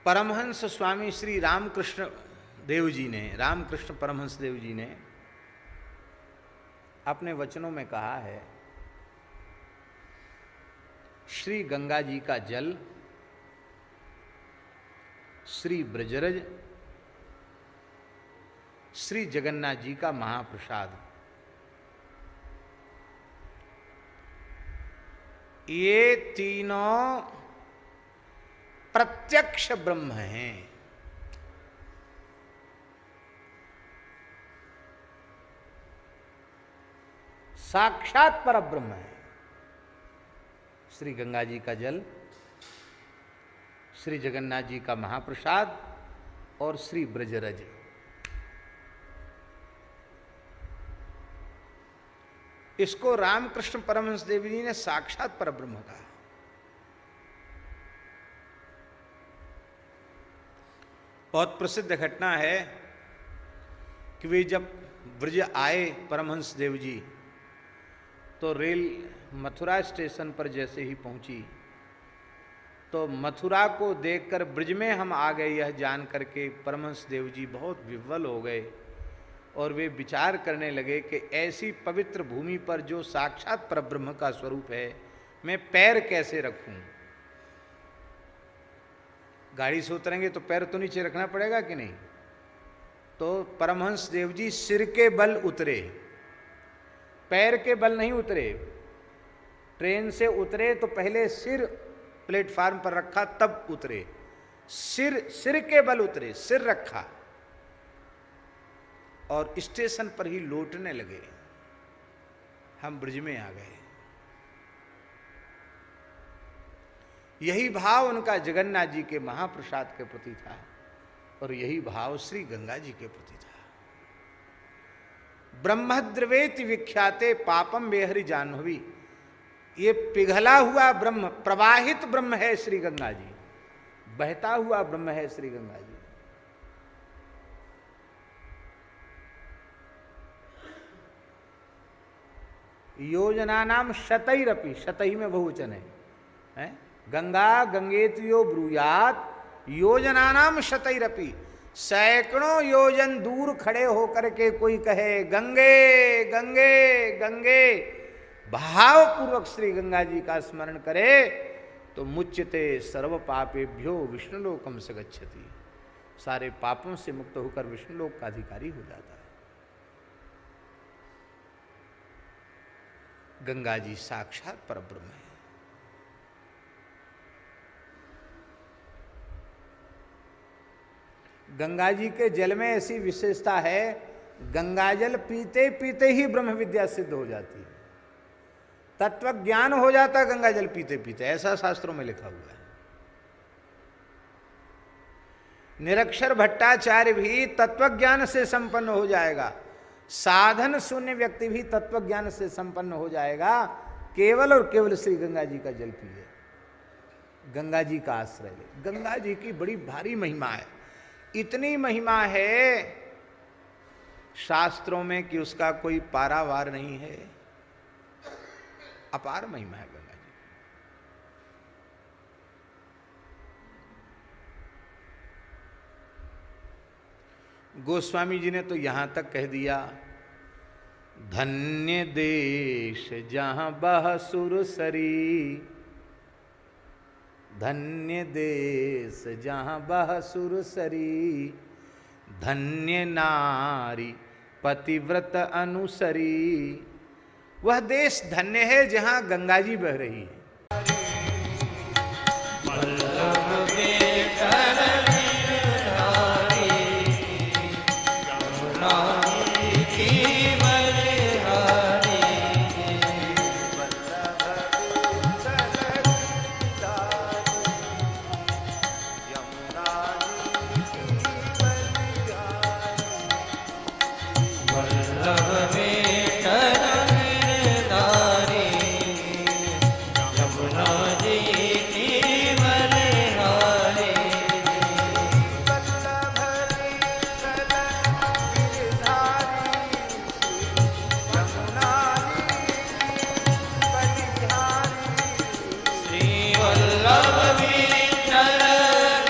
परमहंस स्वामी श्री रामकृष्ण देव जी ने, रामकृष्ण परमहंस देव जी ने अपने वचनों में कहा है, श्री गंगा जी का जल, श्री ब्रजरज, श्री जगन्नाथ जी का महाप्रसाद, ये तीनों प्रत्यक्ष ब्रह्म हैं। साक्षात पर ब्रह्म है। श्री गंगा जी का जल, श्री जगन्नाथ जी का महाप्रसाद और श्री ब्रजरज, इसको रामकृष्ण परमहंस देव जी ने साक्षात परब्रह्म कहा। बहुत प्रसिद्ध घटना है कि वे जब ब्रज आए परमहंस देव जी, तो रेल मथुरा स्टेशन पर जैसे ही पहुंची तो मथुरा को देखकर ब्रज में हम आ गए यह जान करके परमहंस देव जी बहुत विह्वल हो गए और वे विचार करने लगे कि ऐसी पवित्र भूमि पर जो साक्षात परब्रह्म का स्वरूप है, मैं पैर कैसे रखूं। गाड़ी से उतरेंगे तो पैर तो नीचे रखना पड़ेगा कि नहीं। तो परमहंस देव जी सिर के बल उतरे, पैर के बल नहीं उतरे। ट्रेन से उतरे तो पहले सिर प्लेटफार्म पर रखा तब उतरे, सिर के बल उतरे, सिर रखा और स्टेशन पर ही लौटने लगे। हम ब्रज में आ गए। यही भाव उनका जगन्नाथ जी के महाप्रसाद के प्रति था और यही भाव श्री गंगा जी के प्रति था। ब्रह्मद्रवेति विख्याते पापम बेहरि जाह्नवी, ये पिघला हुआ ब्रह्म, प्रवाहित ब्रह्म है श्री गंगा जी, बहता हुआ ब्रह्म है श्री गंगा जी। योजना नाम शतैरपि, शतई में बहुवचन है? गंगा गंगेतियो ब्रूयात योजना नाम शतैरपि, सैकड़ों योजन दूर खड़े होकर के कोई कहे गंगे गंगे गंगे, भावपूर्वक श्री गंगा जी का स्मरण करे तो मुच्यते सर्व पापेभ्यो विष्णुलोकम स गच्छति, सारे पापों से मुक्त होकर विष्णुलोक का अधिकारी हो जाता है। गंगा जी साक्षात परब्रह्म है। गंगा जी के जल में ऐसी विशेषता है, गंगा जल पीते पीते ही ब्रह्म विद्या सिद्ध हो जाती है, तत्व ज्ञान हो जाता है गंगा जल पीते पीते, ऐसा शास्त्रों में लिखा हुआ है। निरक्षर भट्टाचार्य भी तत्व ज्ञान से संपन्न हो जाएगा, साधन शून्य व्यक्ति भी तत्व ज्ञान से संपन्न हो जाएगा, केवल और केवल श्री गंगा जी का जल पिए, गंगा जी का आश्रय ले। गंगा जी की बड़ी भारी महिमा है, इतनी महिमा है शास्त्रों में कि उसका कोई पारावार नहीं है, अपार महिमा है गंगा जी। गोस्वामी जी ने तो यहां तक कह दिया, धन्य देश जहां बह सुरसरी, धन्य देश जहां बह सुरसरी, धन्य नारी पतिव्रत अनुसरी, वह देश धन्य है जहां गंगा जी बह रही है।